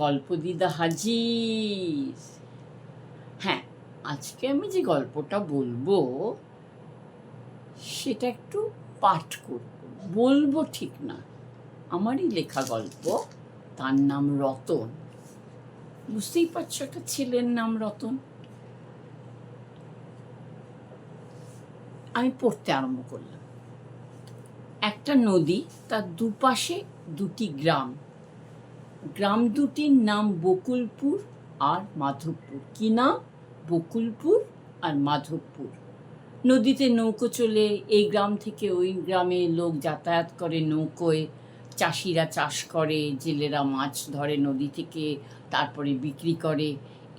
গল্প দিদা হাজির। হ্যাঁ, আজকে আমি যে গল্পটা বলবো সেটা একটু পাঠ করব, বলবো ঠিক না, আমারই লেখা গল্প। তার নাম রতন। বুঝতেই পারছো, একটা ছেলের নাম রতন। আমি পড়তে আরম্ভ করলাম। একটা নদী, তার দুপাশে দুটি গ্রাম। গ্রাম দুটির নাম বকুলপুর আর মাধবপুর। কি নাম? বকুলপুর আর মাধবপুর। নদীতে নৌকো চলে, এই গ্রাম থেকে ওই গ্রামে লোক যাতায়াত করে নৌকোয়। চাষিরা চাষ করে, জেলেরা মাছ ধরে নদী থেকে, তারপরে বিক্রি করে।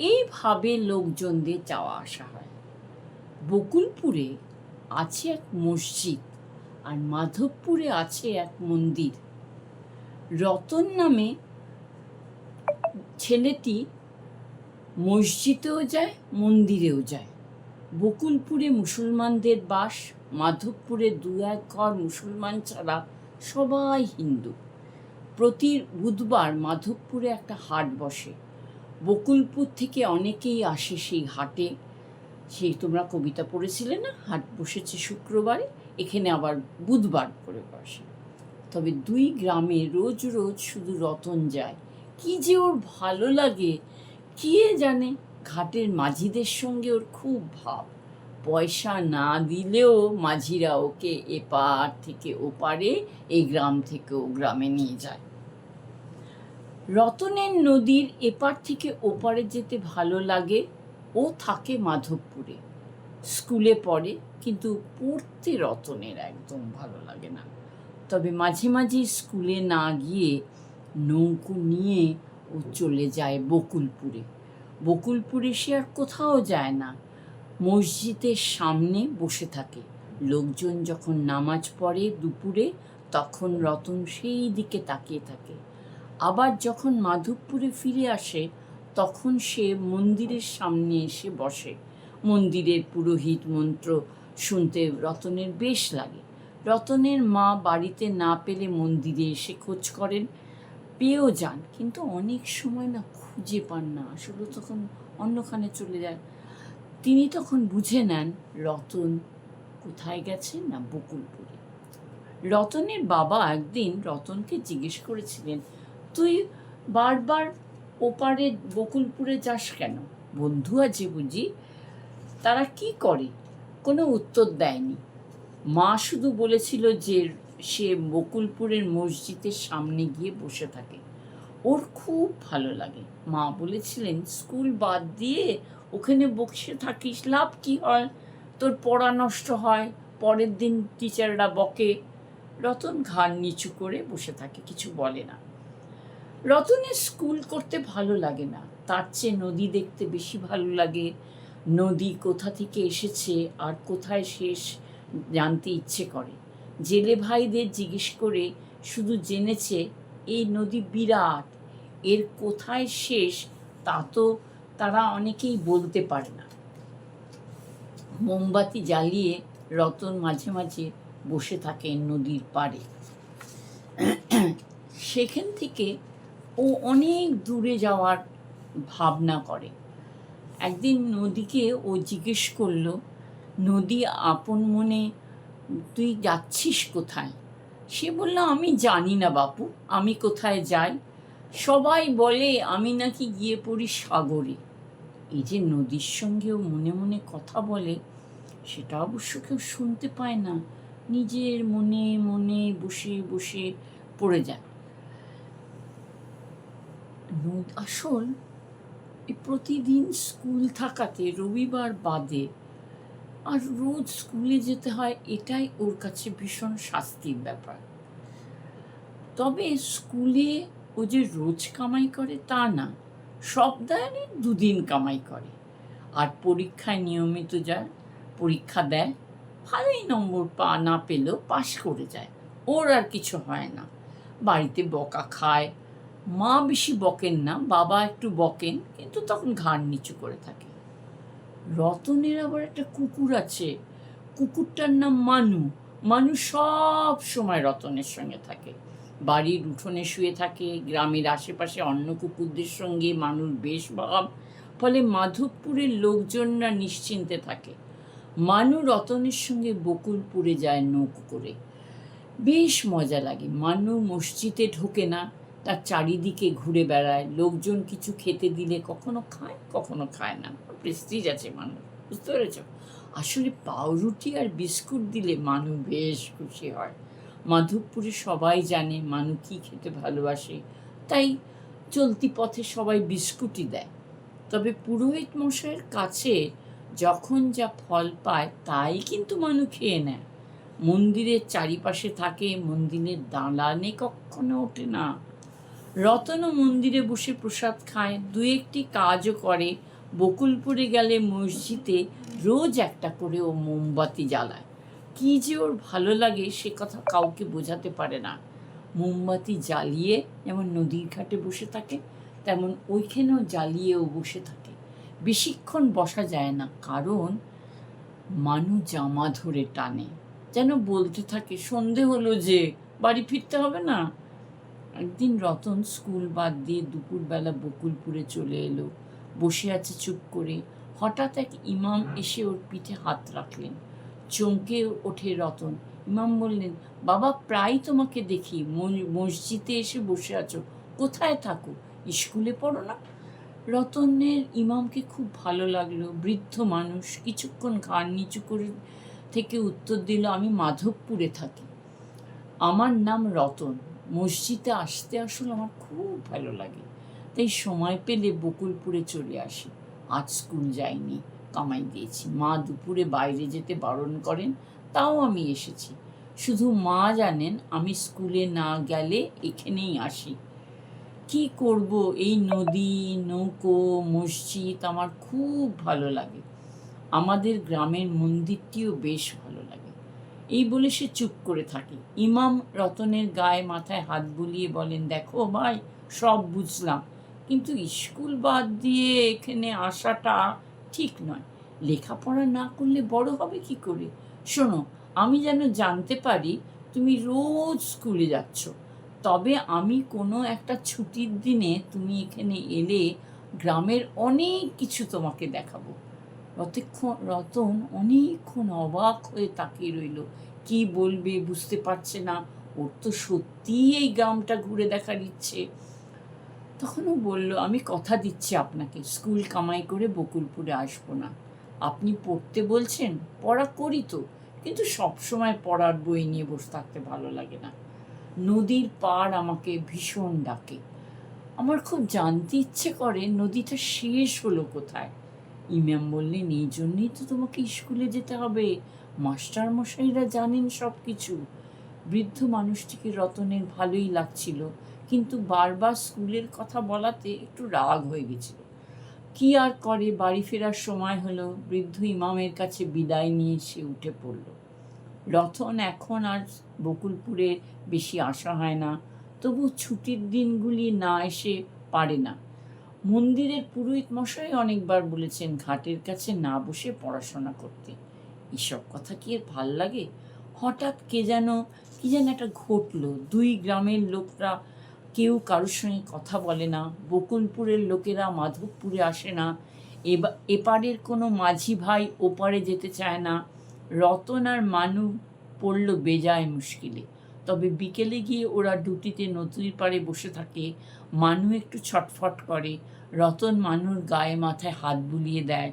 এইভাবে লোকজনদের যাওয়া আসা হয়। বকুলপুরে আছে এক মসজিদ আর মাধবপুরে আছে এক মন্দির। রতন নামে ছেলেটি মসজিদেও যায়, মন্দিরেও যায়। বকুলপুরে মুসলমানদের বাস, মাধবপুরে দু এক ঘর মুসলমান ছাড়া সবাই হিন্দু। প্রতি বুধবার মাধবপুরে একটা হাট বসে। বকুলপুর থেকে অনেকেই আসে সেই হাটে। সেই তোমরা কবিতা পড়েছিলে না, হাট বসেছে শুক্রবারে, এখানে আবার বুধবার করে বসে। তবে দুই গ্রামে রোজ রোজ শুধু রতন যায়। কি যে ওর ভালো লাগে কে জানে। ঘাটের মাঝিদের সঙ্গে ওর খুব ভাব। পয়সা না দিলেও মাঝিরা ওকে এপার থেকে ওপারে, এই গ্রাম থেকে ও গ্রামে নিয়ে যায়। রতনের নদীর এপার থেকে ওপারে যেতে ভালো লাগে। ও থাকে মাধবপুরে, স্কুলে পড়ে, কিন্তু পড়তে রতনের একদম ভালো লাগে না। তবে মাঝে মাঝে স্কুলে না গিয়ে নৌকো নিয়ে ও চলে যায় বকুলপুরে। বকুলপুরে সে আর কোথাও যায় না, মসজিদের সামনে বসে থাকে। লোকজন যখন নামাজ পড়ে দুপুরে, তখন রতন সেই দিকে তাকিয়ে থাকে। আবার যখন মাধবপুরে ফিরে আসে, তখন সে মন্দিরের সামনে এসে বসে। মন্দিরের পুরোহিত মন্ত্র শুনতে রতনের বেশ লাগে। রতনের মা বাড়িতে না পেলে মন্দিরে এসে খোঁজ করেন, পেয়েও যান, কিন্তু অনেক সময় না খুঁজে পান না, আসলে তখন অন্যখানে চলে যায়। তিনি তখন বুঝে নেন রতন কোথায় গেছে, না বকুলপুরে। রতনের বাবা একদিন রতনকে জিজ্ঞেস করেছিলেন, তুই বারবার ওপারে বকুলপুরে যাস কেন? বন্ধু আছে বুঝি? তারা কি করে? কোনো উত্তর দেয়নি। মা শুধু বলেছিল যে সে বকুলপুরের মসজিদের সামনে গিয়ে বসে থাকে, ওর খুব ভালো লাগে। মা বলেছিলেন, স্কুল বাদ দিয়ে ওখানে বসে থাকিস, লাভ কি হয়? তোর পড়া নষ্ট হয়, পরের দিন টিচাররা বকে। রতন ঘাড় নিচু করে বসে থাকে, কিছু বলে না। রতনের স্কুল করতে ভালো লাগে না, তার চেয়ে নদী দেখতে বেশি ভালো লাগে। নদী কোথা থেকে এসেছে আর কোথায় শেষ জানতে ইচ্ছে করে। জেলে ভাইদের জিজ্ঞেস করে শুধু জেনেছে এই নদী বিরাট, এর কোথায় শেষ তা তো তারা অনেকেই বলতে পারে না। মোমবাতি জ্বালিয়ে রতন মাঝে মাঝে বসে থাকে নদীর পাড়ে। সেখান থেকে ও অনেক দূরে যাওয়ার ভাবনা করে। একদিন নদীকে ও জিজ্ঞেস করলো, নদী আপন মনে, তুই যাচ্ছিস কোথায়? সে বলল, আমি জানি না বাপু, আমি কোথায় যাই। সবাই বলে আমি নাকি গিয়ে পড়ি সাগরে। এই যে নদীর সঙ্গেও মনে মনে কথা বলে, সেটা অবশ্য কেউ শুনতে পায় না, নিজের মনে মনে বসে বসে পড়ে যায়। আসল প্রতিদিন স্কুল থাকাতে রবিবার বাদে আর রোজ স্কুলে যেতে হয়, এটাই ওর কাছে ভীষণ শাস্তির ব্যাপার। তবে স্কুলে ও যে রোজ কামাই করে তা না, সপ্তাহে 2 দিন কামাই করে। আর পরীক্ষায় নিয়মিত যায়, পরীক্ষা দেয়, ভালোই নম্বর না পেলেও পাশ করে যায়। ওর আর কিছু হয় না। বাড়িতে বকা খায়, মা বেশি বকেন না, বাবা একটু বকেন, কিন্তু তখন ঘাড় নিচু করে থাকে। রতনের আবার একটা কুকুর আছে, কুকুরটার নাম মানু। মানু সব সময় রতনের সঙ্গে থাকে। বাড়ির উঠোনে শুয়ে থাকে, গ্রামের আশেপাশে অন্য কুকুরদের সঙ্গে মানুষ বেশ ভাব, ফলে মাধবপুরের লোকজনরা নিশ্চিন্তে থাকে। মানু রতনের সঙ্গে বকুলপুরে যায় নৌকো করে। বেশ মজা লাগে। মানু মসজিদে ঢোকে না, তার চারিদিকে ঘুরে বেড়ায়। লোকজন কিছু খেতে দিলে কখনো খায় কখনো খায় না, প্রেস্টিজ আছে মানুষ, বুঝতে পেরেছ? আসলে পাউরুটি আর বিস্কুট দিলে মানু বেশ খুশি হয়। মাধবপুরে সবাই জানে মানু কি খেতে ভালোবাসে, তাই চলতি পথে সবাই বিস্কুটই দেয়। তবে পুরোহিত মশাইয়ের কাছে যখন যা ফল পায় তাই কিন্তু মানু খেয়ে নেয়। মন্দিরের চারিপাশে থাকে, মন্দিরের দালানে কখনো ওঠে না। রতনও মন্দিরে বসে প্রসাদ খায়, দু একটি কাজও করে। বকুলপুরে গেলে মসজিদে রোজ একটা করে ও মোমবাতি জ্বালায়। কি যে ওর ভালো লাগে সে কথা কাউকে বোঝাতে পারে না। মোমবাতি জ্বালিয়ে যেমন নদীর ঘাটে বসে থাকে, তেমন ওইখানেও জ্বালিয়েও বসে থাকে। বেশিক্ষণ বসা যায় না, কারণ মানু জামা ধরে টানে, যেন বলতে থাকে সন্ধে হলো যে, বাড়ি ফিরতে হবে না। একদিন রতন স্কুল বাদ দিয়ে দুপুরবেলা বকুলপুরে চলে এলো। বসে আছে চুপ করে। হঠাৎ এক ইমাম এসে ওর পিঠে হাত রাখলেন। চমকে ওঠে রতন। ইমাম বললেন, বাবা, প্রায় তোমাকে দেখি মসজিদে এসে বসে আছো, কোথায় থাকো? স্কুলে পড়ো না? রতনের ইমামকে খুব ভালো লাগলো। বৃদ্ধ মানুষ কিছুক্ষণ ঘাড় নিচু করে থেকে উত্তর দিল, আমি মাধবপুরে থাকি। আমার নাম রতন। মসজিদে আসতে আসলে আমার খুব ভালো লাগে, তাই সময় পেলে বকুলপুরে চলে আসি। আজ স্কুল যাইনি, কামাই দিয়েছি। মা দুপুরে বাইরে যেতে বারণ করেন, তাও আমি এসেছি। শুধু মা জানেন আমি স্কুলে না গেলে এখানেই আসি। কি করব, এই নদী, নৌকো, মসজিদ আমার খুব ভালো লাগে। আমাদের গ্রামের মন্দিরটিও বেশ ভালো লাগে। এই বলে সে চুপ করে থাকে। ইমাম রতনের গায়ে মাথায় হাত বুলিয়ে বলেন, দেখো ভাই, সব বুঝলাম, কিন্তু স্কুল বাদ দিয়ে এখানে আসাটা ঠিক নয়। লেখাপড়া না করলে বড় হবে কি করে? শোনো, আমি যেন জানতে পারি তুমি রোজ স্কুলে যাচ্ছ, তবে আমি কোনো একটা ছুটির দিনে তুমি এখানে এলে গ্রামের অনেক কিছু তোমাকে দেখাবো। রতন অনেকক্ষণ অবাক হয়ে তাকিয়ে রইল। কি বলবে বুঝতে পারছে না। ওর তো সত্যিই এই গ্রামটা ঘুরে দেখার ইচ্ছে। তখনও বলল, আমি কথা দিচ্ছি আপনাকে, স্কুল কামাই করে বকুলপুরে আসবো না। আপনি পড়তে বলছেন, পড়া করি তো, কিন্তু সবসময় পড়ার বই নিয়ে বসে থাকতে ভালো লাগে না। নদীর পাড় আমাকে ভীষণ ডাকে। আমার খুব জানতে ইচ্ছে করে নদীটা শেষ হলো কোথায়। ইমাম বললেন, এই জন্যই তো তোমাকে স্কুলে যেতে হবে, মাস্টার মশাইরা জানেন সব কিছু। বৃদ্ধ মানুষটিকে রতনের ভালোই লাগছিল, কিন্তু বারবার স্কুলের কথা বলাতে একটু রাগ হয়ে গেছিল। কি আর করে, বাড়ি ফেরার সময় হলো। বৃদ্ধ ইমামের কাছে বিদায় নিয়ে সে উঠে পড়ল। রতন এখন আর বকুলপুরে বেশি আসা হয় না, তবু ছুটির দিনগুলি না এসে পারে না। মন্দিরের পুরোহিত মশাই অনেকবার বলেছেন ঘাটের কাছে না বসে পড়াশোনা করতে। এসব কথা কি আর ভাল লাগে? হঠাৎ কি যেন একটা ঘটলো। দুই গ্রামের লোকরা কেউ কারোর সঙ্গে কথা বলে না। বকুলপুরের লোকেরা মাধবপুরে আসে না। এপারের কোনো মাঝি ভাই ওপারে যেতে চায় না। রতন আর মানু পড়ল বেজায় মুশকিলে। তবে বিকেলে গিয়ে ওরা দুটিতে নদীর পাড়ে বসে থাকে। মানু একটু ছটফট করে। রতন মানুর গায়ে মাথায় হাত বুলিয়ে দেয়।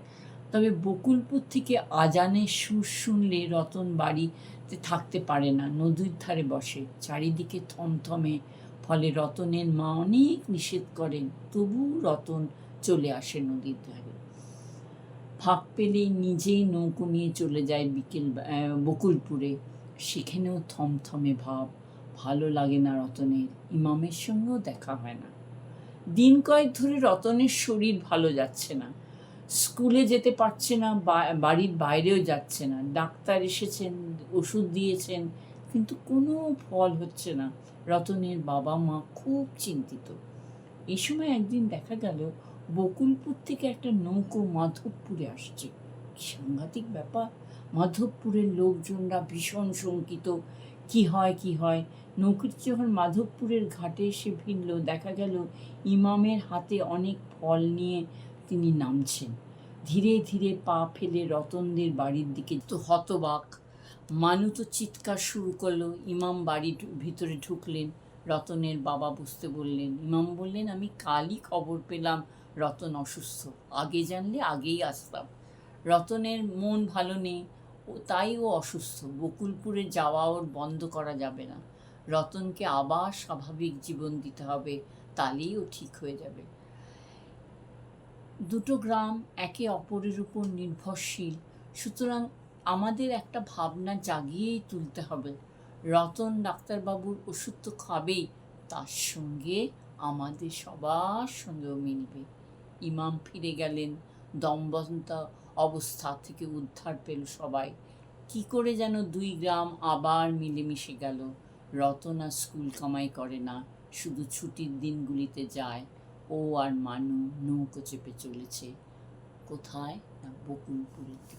তবে বকুলপুর থেকে আজানের সুর শুনলে রতন বাড়িতে থাকতে পারে না, নদীর ধারে বসে। চারিদিকে থমথমে, ফলে রতনের মা অনেক নিষেধ করেন, তবু রতন চলে আসে নদীর ধারে। ফাঁক পেলেই নিজেই নৌকো নিয়ে চলে যায় বকুলপুরে। সেখানেও থমথমে ভাব, ভালো লাগে না রতনের। ইমামের সঙ্গেও দেখা হয় না। দিন কয়েক ধরে রতনের শরীর ভালো যাচ্ছে না। স্কুলে যেতে পারছে না, বাড়ির বাইরেও যাচ্ছে না। ডাক্তার এসেছেন, ওষুধ দিয়েছেন, কিন্তু কোনো ফল হচ্ছে না। রতনের বাবা মা খুব চিন্তিত। এই সময় একদিন দেখা গেল বকুলপুর থেকে একটা নৌকো মাধবপুরে আসছে। কি সাংঘাতিক ব্যাপার! মাধবপুরের লোকজনরা ভীষণ শঙ্কিত। কি হয় কি হয়, নৌকাটি যখন মাধবপুরের ঘাটে এসে ভিড়ল, দেখা গেল ইমামের হাতে অনেক ফল নিয়ে তিনি নামছেন। ধীরে ধীরে পা ফেলে রতনদের বাড়ির দিকে। তো হতবাক মানু তো চিৎকার শুরু করলো। ইমাম বাড়ির ভিতরে ঢুকলেন। রতনের বাবা বুঝতে বললেন। ইমাম বললেন, আমি কালই খবর পেলাম রতন অসুস্থ, আগে জানলে আগেই আসতাম। রতনের মন ভালো নেই, তাই ও অসুস্থ। বকুলপুরে যাওয়া ওর বন্ধ করা যাবে না। রতনকে আবার স্বাভাবিক জীবন দিতে হবে, তাহলেই ও ঠিক হয়ে যাবে। দুটো গ্রাম একে অপরের উপর নির্ভরশীল, সুতরাং আমাদের একটা ভাবনা জাগিয়েই তুলতে হবে। রতন ডাক্তারবাবুর ওষুধ তো খাবেই, তার সঙ্গে আমাদের সবার সঙ্গেও মিলবে। ইমাম ফিরে গেলেন। দমবন্ত অবস্থা থেকে উদ্ধার পেল সবাই। কি করে যেন দুই গ্রাম আবার মিলেমিশে গেল। রতন আর স্কুল কামাই করে না, শুধু ছুটির দিনগুলিতে যায়। ও আর মানু নৌকো চেপে চলেছে। কোথায়? না, বকুলপুরের দিকে।